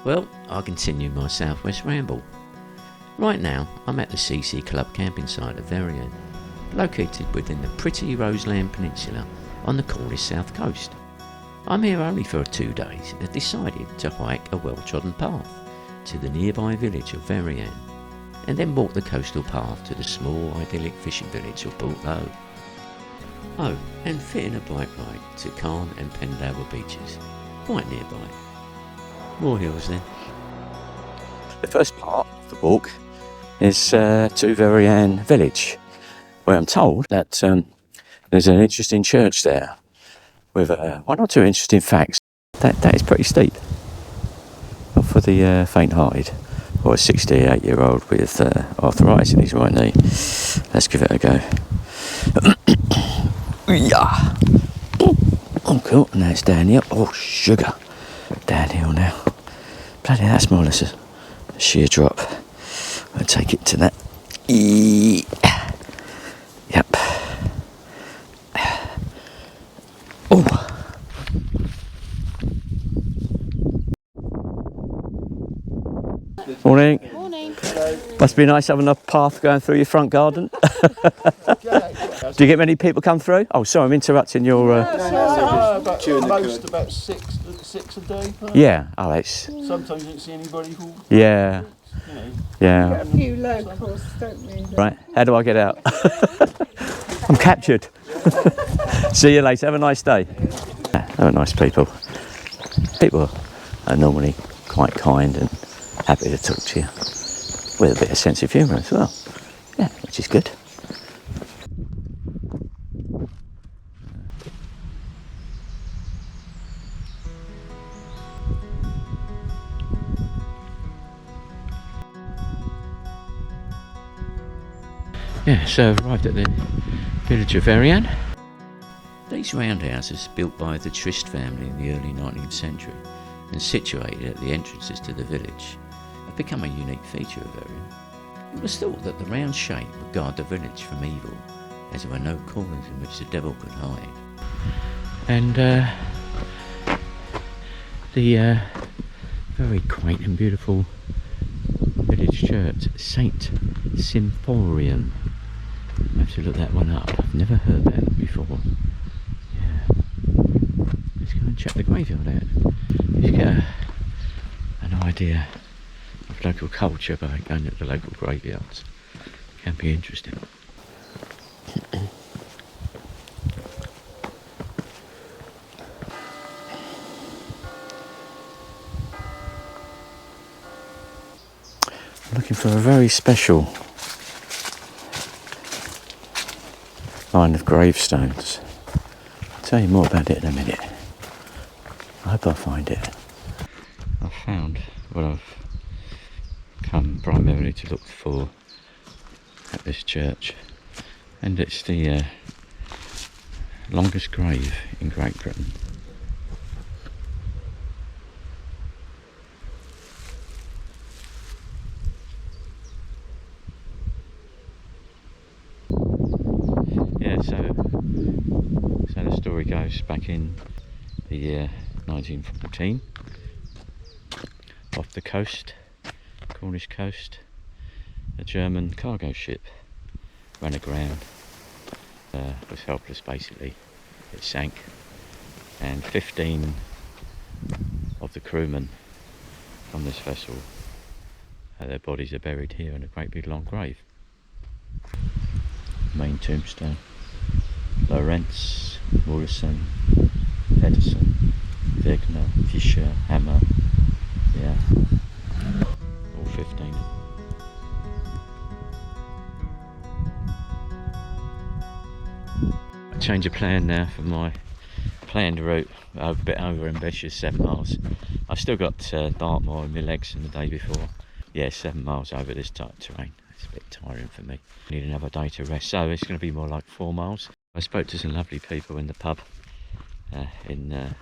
Well, I continue my southwest ramble. Right now, I'm at the CC Club camping site of Veryan, located within the pretty Roseland Peninsula on the Cornish south coast. I'm here only for 2 days and have decided to hike a well-trodden path to the nearby village of Veryan, and then walk the coastal path to the small idyllic fishing village of Portloe. Oh, and fit in a bike ride to Calm and Pendower beaches, quite nearby. More hills then. The first part of the walk is to Veryan village, where I'm told that there's an interesting church there with one or two interesting facts. That is pretty steep. Not for the faint-hearted, or a 68-year-old with arthritis in his right knee. Let's give it a go. Yeah. Oh, cool. Now it's downhill. Oh, sugar. Downhill now. Bloody, that's more or less a sheer drop. I'll take it to that. Yep. Oh. Morning. Morning. Must be nice having a path going through your front garden. Do you get many people come through? Oh, sorry, I'm interrupting your... About six a day. Yeah, oh, it's... Sometimes you don't see anybody who, Yeah, you know. yeah. A few locals, don't we? Right, how do I get out? I'm captured. See you later, have a nice day. Yeah, they're nice people. People are normally quite kind and happy to talk to you, with a bit of sense of humour as well. Yeah, which is good. Yeah, so arrived at the village of Veryan. These roundhouses, built by the Trist family in the early 19th century and situated at the entrances to the village, have become a unique feature of Veryan. It was thought that the round shape would guard the village from evil, as there were no corners in which the devil could hide. And the very quaint and beautiful village church, Saint Symphorian. I have to look that one up. I've never heard that before. Yeah. Let's go and check the graveyard out. Just get an idea of local culture by going at the local graveyards. Can be interesting. I'm looking for a very special line of gravestones. I'll tell you more about it in a minute. I hope I find it. I've found what I've come primarily to look for at this church, and it's the longest grave in Great Britain. So the story goes back in the year 1914, off the coast, Cornish coast, a German cargo ship ran aground, was helpless basically, it sank, and 15 of the crewmen on this vessel, their bodies are buried here in a great big long grave. Main tombstone. Lawrence, Morrison, Pedersen, Wegner, Fischer, Hammer, yeah, all 15. I change of plan now for my planned route, a bit over ambitious, 7 miles. I've still got Dartmoor in my legs from the day before. Yeah, 7 miles over this type of terrain. It's a bit tiring for me. Need another day to rest, so it's going to be more like 4 miles. I spoke to some lovely people in the pub in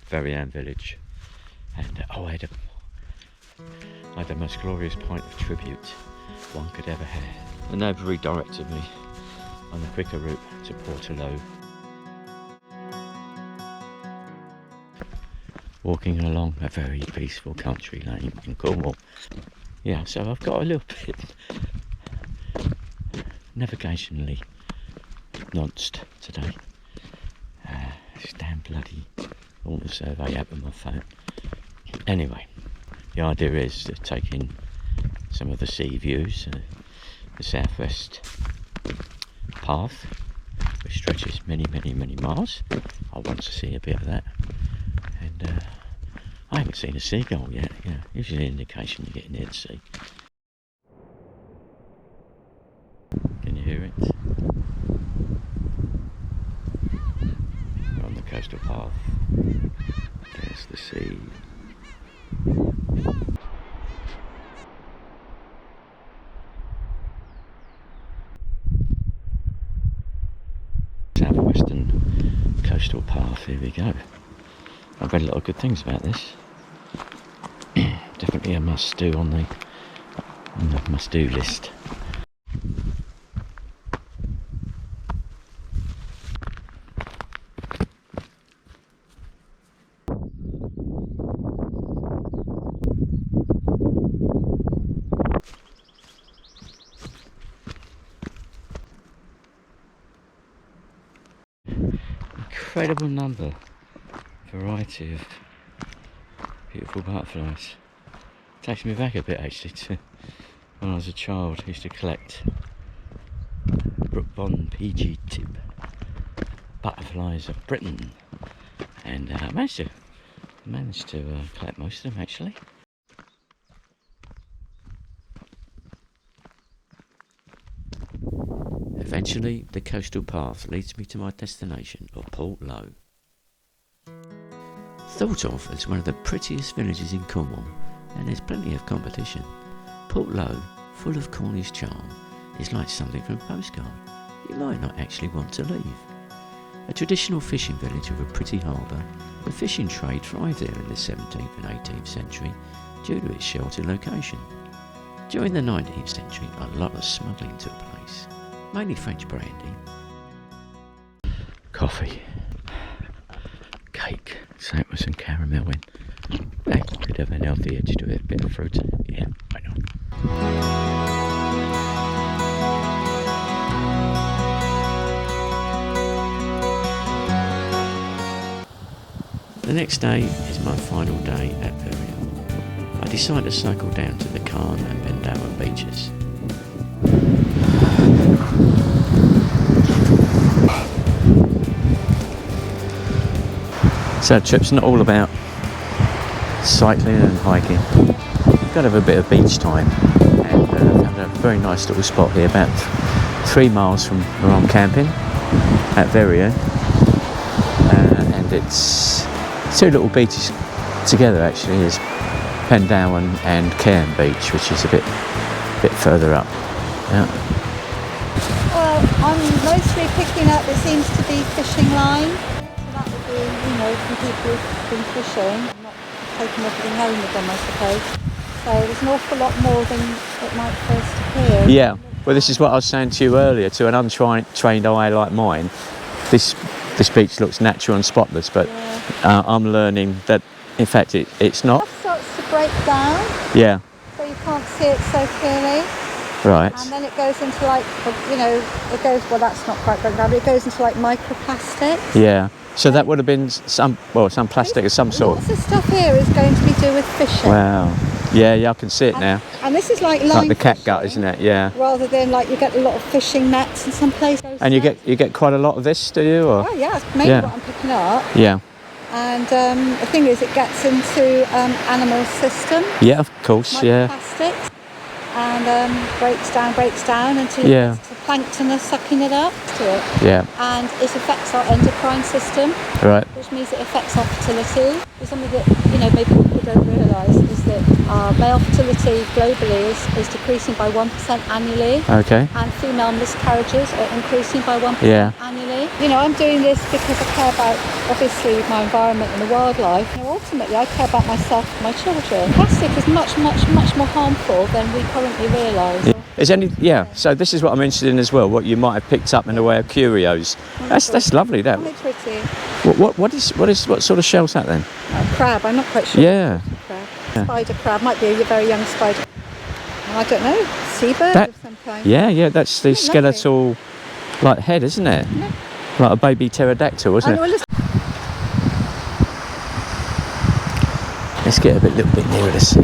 Veryan village, and I had the most glorious pint of tribute one could ever have. And they've redirected me on the quicker route to Portloe. walking along a very peaceful country lane in Cornwall. Yeah, so I've got a little bit navigationally nonced today. This damn bloody auto survey app on my phone. Anyway, the idea is to take in some of the sea views, the southwest path, which stretches many miles. I want to see a bit of that, and I haven't seen a seagull yet. Usually an indication you're getting near the sea. Can you hear it? We're on the coastal path. There's the sea. Southwestern coastal path, here we go. I've read a lot of good things about this. Definitely a must do on the must do list. Incredible variety of beautiful butterflies. Takes me back a bit actually to when I was a child. I used to collect Brookbond PG tip butterflies of Britain, and I managed to collect most of them actually. Eventually, the coastal path leads me to my destination of Portloe. Thought of as one of the prettiest villages in Cornwall, and there's plenty of competition, Portloe, full of Cornish charm, is like something from a postcard. You might not actually want to leave. A traditional fishing village with a pretty harbour, the fishing trade thrived there in the 17th and 18th century due to its sheltered location. During the 19th century, a lot of smuggling took place, mainly French brandy, coffee, cake, same with some caramel in. Hey, could have an healthy edge to it, a bit of fruit. Yeah, why not? The next day is my final day at Veryan. I decide to cycle down to the Cairn and Pendower beaches. So the trip's not all about cycling and hiking. You've got to have a bit of beach time, and I found a very nice little spot here about 3 miles from where I'm camping at Veryan, and it's 2 little beaches together actually. Is Pendower and Cairn Beach, which is a bit further up. Yeah. Well, I'm mostly picking up, there seems to be fishing line. So that would be, from people who've been fishing, not taking everything home with them, I suppose. So there's an awful lot more than it might first appear. Yeah, well this is what I was saying to you earlier. To an untrained eye like mine, this beach looks natural and spotless, but I'm learning that in fact it's not. It starts to break down. Yeah. So you can't see it so clearly. Right. And then it goes into like, well that's not quite broken down, but it goes into like microplastics. Yeah. So that would have been some plastic of some sort. Lots of stuff here is going to be to do with fishing. Wow. Yeah, I can see it now. And this is like the catgut, fishing, isn't it? Yeah. Rather than like you get a lot of fishing nets in some places. And you get quite a lot of this, do you? Or? Oh yeah, it's mainly what I'm picking up. Yeah. And the thing is, it gets into animal system. Yeah, of course. Yeah. Plastics. And breaks down until the plankton are sucking it up to it. Yeah. And it affects our endocrine system. Right. Which means it affects our fertility. There's something that maybe people don't realise is that our male fertility globally is decreasing by 1% annually. Okay. And female miscarriages are increasing by 1% annually. I'm doing this because I care about obviously my environment and the wildlife. Ultimately I care about myself and my children. Plastic is much more harmful than we currently realise. Yeah. Is any? Yeah. So this is what I'm interested in as well. What you might have picked up in the way of curios. That's lovely. That. Aren't they pretty? What sort of shell's that then? Crab, I'm not quite sure. Yeah. Crab. Yeah. Spider crab, might be a very young spider. I don't know, seabird That- of some kind. Yeah. That's the Isn't it lovely? skeletal, like head, isn't it? Yeah. Like a baby pterodactyl, isn't And it? well, listen, Let's get a little bit nearer the sea.